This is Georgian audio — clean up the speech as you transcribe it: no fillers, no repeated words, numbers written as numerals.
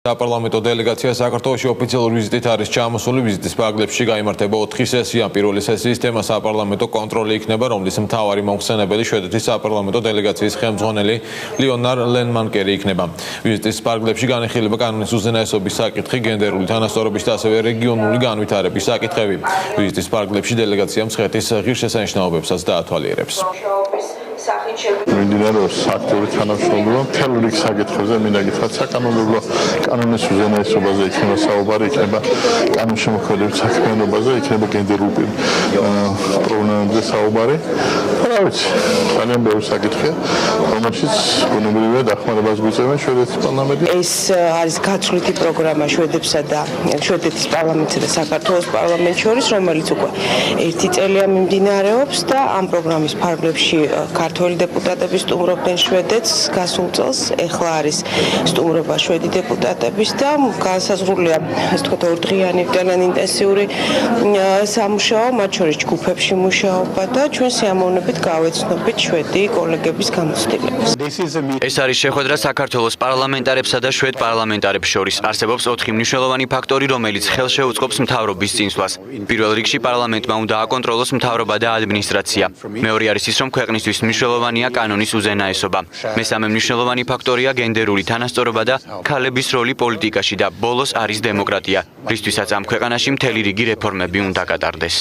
საპარლამენტო დელეგაცია საქართველოში ოფიციალურ ვიზიტით არის ჩამოსული. ვიზიტის ფარგლებში გაიმართება 4 სესია. პირველი სესიის თემა საპარლამენტო კონტროლი იქნება, რომლის მთავარი მომხსენებელი შვედეთის საპარლამენტო დელეგაციის ხელმძღვანელი ლეონარ ლენმანკერი იქნება. ვიზიტის ფარგლებში განიხილება კანონის უზენაესობის საკითხი, გენდერული თანასწორობის და ასევე რეგიონული განვითარების საკითხები. ვიზიტის ფარგლებში დელეგაცია მცხეთის ღირსშესანიშნაობებსაც დაათვალიერებს. მიმდინარეობს აქტიური თანამშრომლობა მთელ რიგ საკითხებზე, მინდა გითხრათ საკანონმდებლო კანონის უზენაესობაზე იქნება საუბარი, იქნება კანონშემოქმედების საქმიანობაზე, იქნება გენდერულ პრობლემებზე საუბარი. რა ვიცი, ძალიან ბევრი საკითხია, რომელშიც ბუნებრივია დახმარებას გვიწევენ შვედეთის პარლამენტი. ეს არის გაცვლითი პროგრამა შვედებსა და შვედეთის პარლამენტსა და საქართველოს პარლამენტს შორის, რომელიც უკვე 1 წელია მიმდინარეობს და ამ პროგრამის ფარგლებში ქართველი დეპუტატები სტუმრობდნენ შვედეთს გასულ წელს, ეხლა არის სტუმრობა შვედი დეპუტატების და განსაზღვრულია, ასე ვთქვათ, ორდღიანი ძალიან ინტენსიური სამუშაო, მათ შორის ჯგუფებში მუშაობა და ჩვენ სიამოვნებით გავეცნობით შვედი კოლეგების გამოცდილებას. ეს არის შეხვედრა საქართველოს პარლამენტარებსა და შვედ პარლამენტარებს შორის. არსებობს 4 მნიშვნელოვანი ფაქტორი, რომელიც ხელს შეუწყობს მთავრობის წინსვლას. პირველ რიგში პარლამენტმა უნდა აკონტროლოს მთავრობა და ადმინისტრაცია. მეორე არის ის, რომ ქვეყნისთვის მნიშვნელოვანია კანონის უზენაესობა. მესამე მნიშვნელოვანი ფაქტორია გენდერული თანასწორობა და ქალების როლი პოლიტიკაში და ბოლოს არის დემოკრატია, რისთვისაც ამ ქვეყანაში მთელი რიგი რეფორმები უნდა გატარდეს.